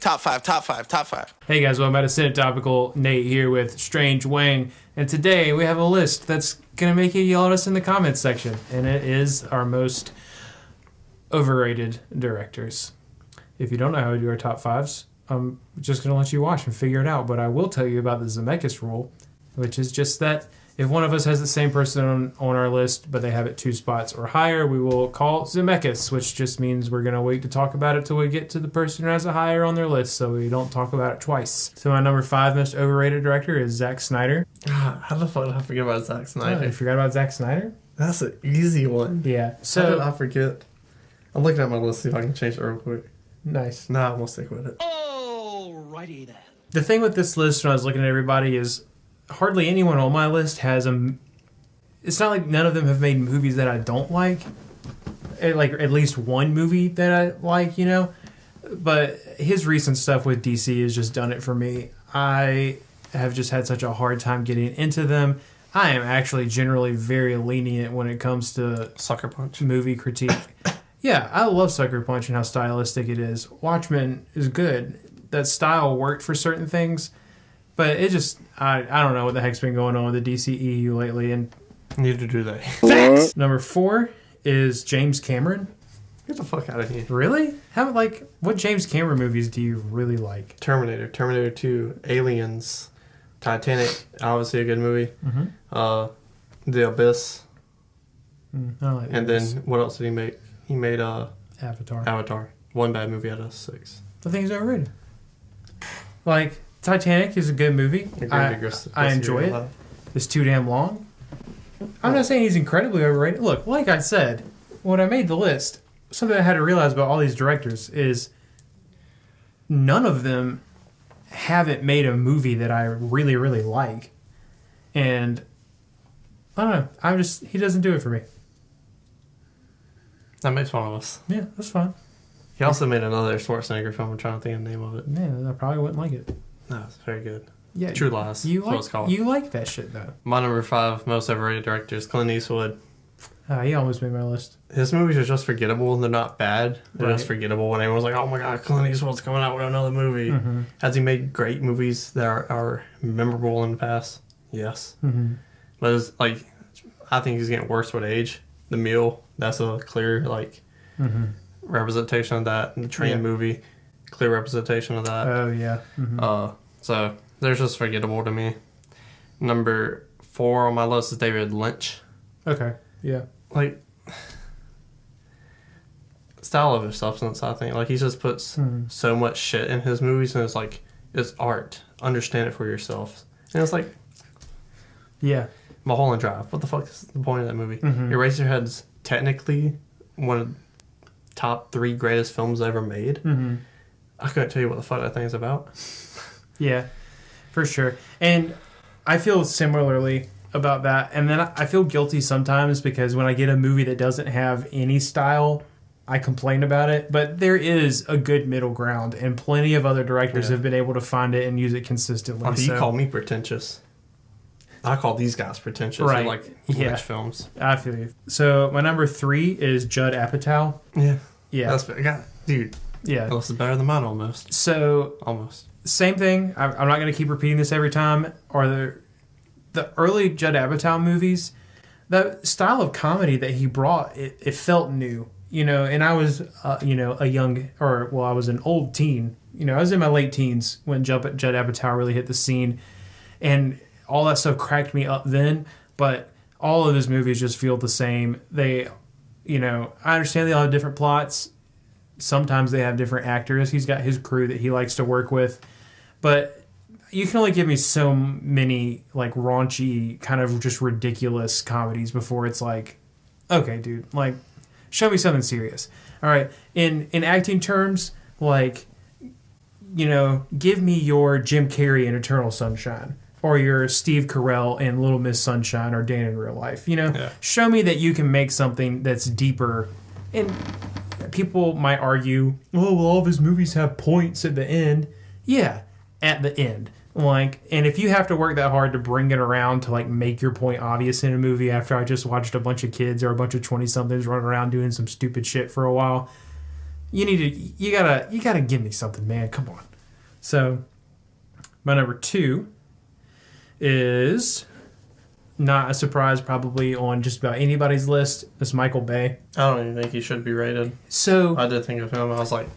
Top five, top five, top five. Hey guys, welcome back to Cinetopical. Nate here with Strange Wang. And today we have a list that's going to make you yell at us in the comments section. And it is our most overrated directors. If you don't know how we do our top fives, I'm just going to let you watch and figure it out. But I will tell you about the Zemeckis rule, which is just that if one of us has the same person on our list, but they have it 2 spots or higher, we will call Zemeckis, which just means we're going to wait to talk about it till we get to the person who has it higher on their list, so we don't talk about it twice. So my number 5 most overrated director is Zack Snyder. How the fuck did I forget about Zack Snyder? Oh, you forgot about Zack Snyder? That's an easy one. Yeah. So, how did I forget? I'm looking at my list to see if I can change it real quick. Nice. Nah, I'm going to stick with it. Alrighty then. The thing with this list when I was looking at everybody is hardly anyone on my list has a... It's not like none of them have made movies that I don't like. Like, at least one movie that I like, you know? But his recent stuff with DC has just done it for me. I have just had such a hard time getting into them. I am actually generally very lenient when it comes to Sucker Punch movie critique. Yeah, I love Sucker Punch and how stylistic it is. Watchmen is good. That style worked for certain things. But it just, I don't know what the heck's been going on with the DCEU lately. And neither do they. Facts! Number 4 is James Cameron. Get the fuck out of here. Really? What James Cameron movies do you really like? Terminator 2, Aliens, Titanic, obviously a good movie. Mm-hmm. The Abyss. I like and this. Then what else did he make? He made Avatar. One bad movie out of 6. The thing's overrated. Like, Titanic is a good movie. I enjoy it. It's too damn long. I'm not saying he's incredibly overrated. Look, like I said, when I made the list, something I had to realize about all these directors is none of them haven't made a movie that I really, really like. And I don't know. He doesn't do it for me. That makes one of us. Yeah, that's fine. He also made another Schwarzenegger film. I'm trying to think of the name of it. Yeah, I probably wouldn't like it. No, it's very good. Yeah, True Lies. You what it's called. You like that shit though. My number 5 most overrated director is Clint Eastwood. He almost made my list. His movies are just forgettable. They're not bad. They're Right. just forgettable. When everyone's like, "Oh my god, Clint Eastwood's coming out with another movie." Mm-hmm. Has he made great movies that are memorable in the past? Yes. Mm-hmm. But it's like, I think he's getting worse with age. The Meal. That's a clear Mm-hmm. representation of that. And the Train movie. Clear representation of that. Oh yeah. Mm-hmm. So they're just forgettable to me. Number 4 on my list is David Lynch. Okay. Yeah. Like, style over substance, I think. Like, he just puts so much shit in his movies, and it's like, it's art. Understand it for yourself. And it's like, yeah. Mulholland Drive. What the fuck is the point of that movie? Mm-hmm. Eraserhead's technically one of the top 3 greatest films ever made. Mm-hmm. I couldn't tell you what the fuck that thing is about. Yeah, for sure. And I feel similarly about that. And then I feel guilty sometimes because when I get a movie that doesn't have any style, I complain about it. But there is a good middle ground, and plenty of other directors have been able to find it and use it consistently. Oh, you call me pretentious. I call these guys pretentious. Right. They like Lynch films. I feel you. So my number 3 is Judd Apatow. Yeah. Yeah. Dude. Yeah. This is better than mine almost. So Almost. same thing. I'm not going to keep repeating this every time. Or the early Judd Apatow movies, the style of comedy that he brought, it felt new, you know. And I was, I was an old teen. You know, I was in my late teens when Judd Apatow really hit the scene, and all that stuff cracked me up then. But all of his movies just feel the same. They, you know, I understand they all have different plots. Sometimes they have different actors. He's got his crew that he likes to work with, but you can only give me so many like raunchy, kind of just ridiculous comedies before it's like, okay, dude, like, show me something serious. All right, in acting terms, like, you know, give me your Jim Carrey in Eternal Sunshine, or your Steve Carell in Little Miss Sunshine, or Dan in Real Life. You know, show me that you can make something that's deeper. And people might argue, oh, well, all of his movies have points at the end. Yeah, at the end. Like, and if you have to work that hard to bring it around to like make your point obvious in a movie after I just watched a bunch of kids or a bunch of 20-somethings running around doing some stupid shit for a while, you gotta give me something, man. Come on. So, my number 2 is not a surprise probably on just about anybody's list. It's Michael Bay. I don't even think he should be rated. So I did think of him. I was like,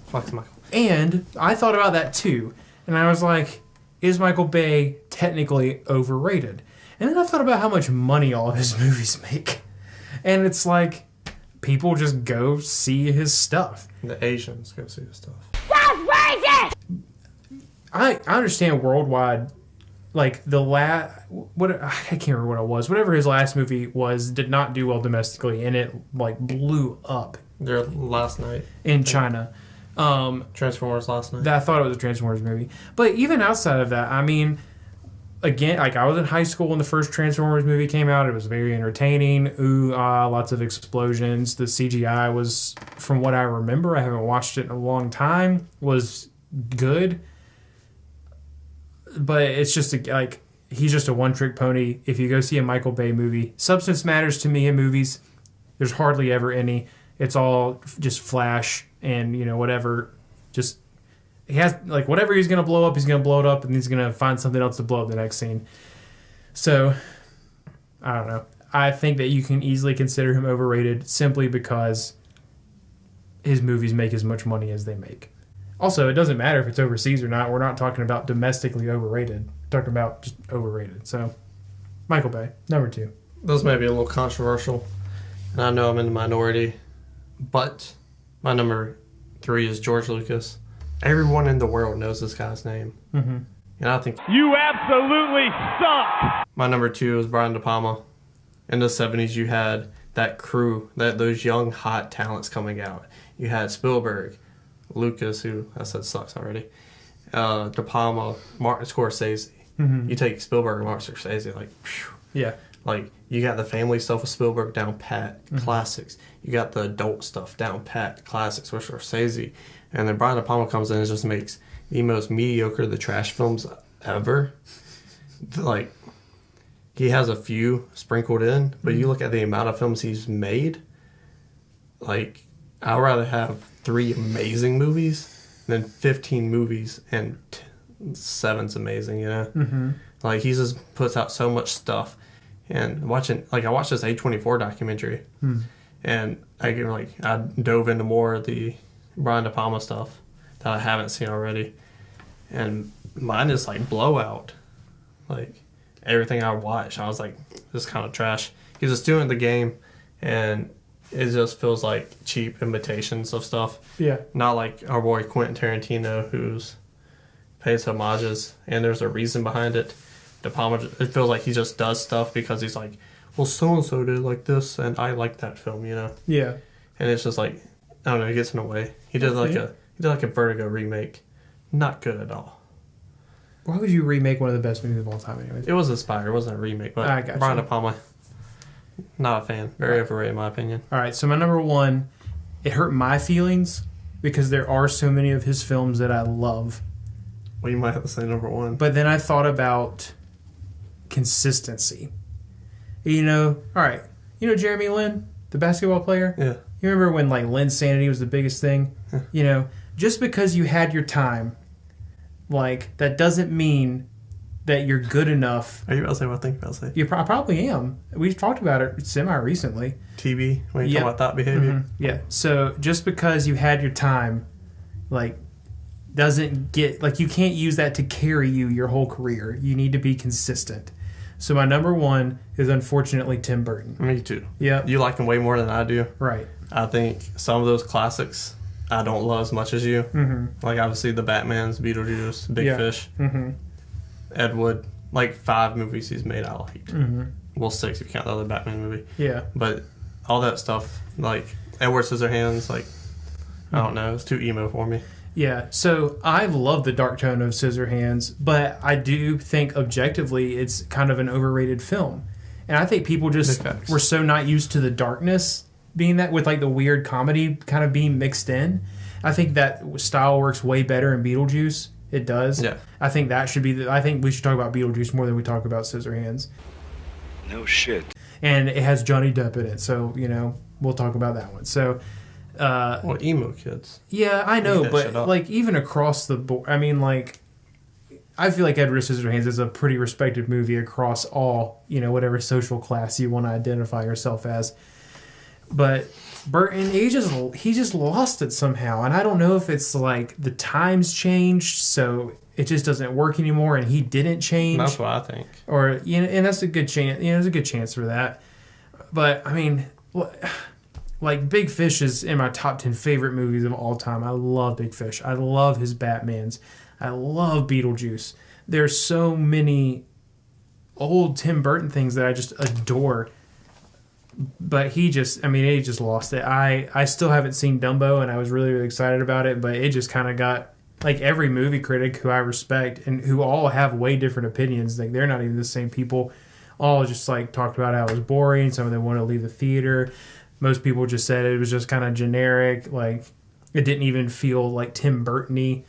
fuck Michael. And I thought about that too. And I was like, is Michael Bay technically overrated? And then I thought about how much money all of his movies make. And it's like, people just go see his stuff. The Asians go see his stuff. That's racist! I understand worldwide, like I can't remember what it was. Whatever his last movie was did not do well domestically, and it like blew up Their last night. in China. Transformers last night. I thought it was a Transformers movie. But even outside of that, I mean, again, like I was in high school when the first Transformers movie came out. It was very entertaining. Ooh, lots of explosions. The CGI was, from what I remember, I haven't watched it in a long time, was good. But it's just like, he's just a one-trick pony. If you go see a Michael Bay movie, substance matters to me in movies. There's hardly ever any. It's all just flash and, whatever. Just, he has, like, whatever he's going to blow up, he's going to blow it up, and he's going to find something else to blow up the next scene. So, I don't know. I think that you can easily consider him overrated simply because his movies make as much money as they make. Also, it doesn't matter if it's overseas or not. We're not talking about domestically overrated. We're talking about just overrated. So, Michael Bay, number 2. This may be a little controversial, and I know I'm in the minority, but my number 3 is George Lucas. Everyone in the world knows this guy's name. Mm-hmm. And I think You absolutely suck! my number 2 is Brian De Palma. In the 70s, you had that crew, those young, hot talents coming out. You had Spielberg, Lucas, who I said sucks already, De Palma, Martin Scorsese. Mm-hmm. You take Spielberg and Martin Scorsese, like, phew. Yeah. Like, you got the family stuff with Spielberg down pat, classics. You got the adult stuff down pat, classics with Scorsese. And then Brian De Palma comes in and just makes the most mediocre the trash films ever. Like, he has a few sprinkled in, but you look at the amount of films he's made, like, I'd rather have 3 amazing movies than 15 movies and 7's amazing, Mm-hmm. Like, he just puts out so much stuff. And I watched this A24 documentary, and I dove into more of the Brian De Palma stuff that I haven't seen already, and mine is like blowout. Like, everything I watched, I was like, this is kind of trash. He's a student of the game, and it just feels like cheap imitations of stuff. Yeah. Not like our boy Quentin Tarantino, who's pays homages, and there's a reason behind it. De Palma, it feels like he just does stuff because he's like, well, so-and-so did like this, and I like that film, Yeah. And it's just like, I don't know, it gets in the way. He did like a Vertigo remake. Not good at all. Why would you remake one of the best movies of all time anyways? It was inspired. It wasn't a remake, but I gotcha. Brian De Palma, not a fan. Very overrated in my opinion. All right, so my number 1, it hurt my feelings because there are so many of his films that I love. Well, you might have to say number 1. But then I thought about consistency. All right, Jeremy Lin, the basketball player? Yeah. You remember when like Lin's sanity was the biggest thing? Just because you had your time, like, that doesn't mean that you're good enough. Are you about to say what I think about to say? I probably am. We've talked about it semi-recently. TV, when you Yep. talk about thought behavior. Mm-hmm. Yeah. So just because you had your time, like, doesn't get, like, you can't use that to carry you your whole career. You need to be consistent. So my number 1 is unfortunately Tim Burton. Me too. Yeah. You like him way more than I do. Right. I think some of those classics I don't love as much as you. Mm-hmm. Like, obviously, the Batmans, Beetlejuice, Big Yeah. Fish, Mm-hmm. Ed Wood. Like, 5 movies he's made I liked. Mm-hmm. Well, 6 if you count the other Batman movie. Yeah. But all that stuff, like Edward Scissorhands, like, I don't know, it's too emo for me. Yeah, so I love the dark tone of Scissorhands, but I do think objectively it's kind of an overrated film. And I think people just Big facts. were so not used to the darkness being that, with like the weird comedy kind of being mixed in. I think that style works way better in Beetlejuice. It does. Yeah. I think that should be I think we should talk about Beetlejuice more than we talk about Scissorhands. No shit. And it has Johnny Depp in it, so, we'll talk about that one. So Well, emo kids. Yeah, I know, that but shit up. like even across the board, I mean, like I feel like Edward Scissorhands is a pretty respected movie across all, whatever social class you want to identify yourself as. But Burton, he just lost it somehow, and I don't know if it's like the times changed, so it just doesn't work anymore, and he didn't change. That's what I think. Or and that's a good chance. There's a good chance for that. But I mean, like Big Fish is in my top 10 favorite movies of all time. I love Big Fish. I love his Batmans. I love Beetlejuice. There's so many old Tim Burton things that I just adore. But he just lost it. I still haven't seen Dumbo, and I was really, really excited about it, but it just kind of got, like every movie critic who I respect and who all have way different opinions, like they're not even the same people, all just like talked about how it was boring. Some of them wanted to leave the theater. Most people just said it was just kind of generic, like it didn't even feel like Tim Burton-y.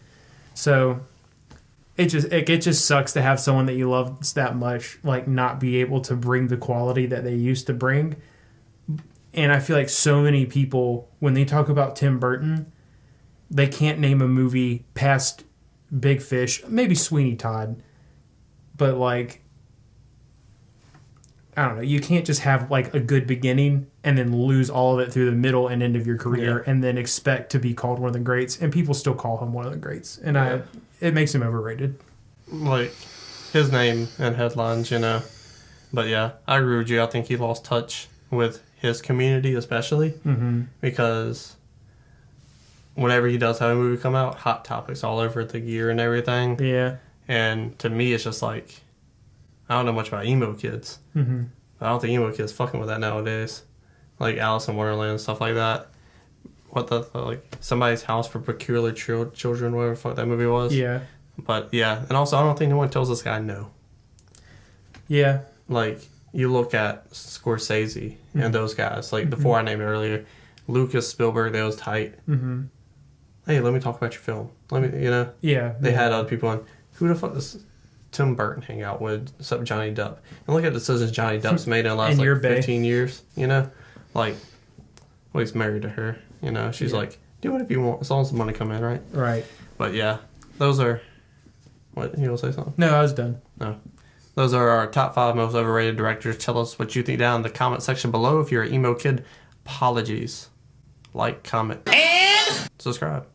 So it just sucks to have someone that you love that much like not be able to bring the quality that they used to bring. And I feel like so many people, when they talk about Tim Burton, they can't name a movie past Big Fish, maybe Sweeney Todd, but like I don't know, you can't just have like a good beginning and then lose all of it through the middle and end of your career and then expect to be called one of the greats. And people still call him one of the greats. And it makes him overrated. Like his name and headlines, But yeah, I agree with you. I think he lost touch with his community, especially because whenever he does have a movie come out, hot topics all over the gear and everything. Yeah. And to me, it's just like, I don't know much about emo kids. Mm-hmm. I don't think emo kids fucking with that nowadays. Like Alice in Wonderland and stuff like that. What the like Somebody's House for Peculiar Children, whatever the fuck that movie was. Yeah. But yeah, and also I don't think anyone tells this guy no. Yeah. Like you look at Scorsese and those guys, like the four I named earlier, Lucas, Spielberg, they was tight. Mm-hmm. Hey, let me talk about your film. Let me, Yeah. They had other people on. Who the fuck does Tim Burton hang out with except Johnny Depp? And look at the decisions Johnny Depp's made in the last like 15 years. Like, well, he's married to her. She's like, do whatever you want as long as the money come in, right? Right. But yeah, those are. What, you want to say something? No, I was done. No. Those are our top 5 most overrated directors. Tell us what you think down in the comment section below. If you're an emo kid, apologies. Like, comment, and subscribe.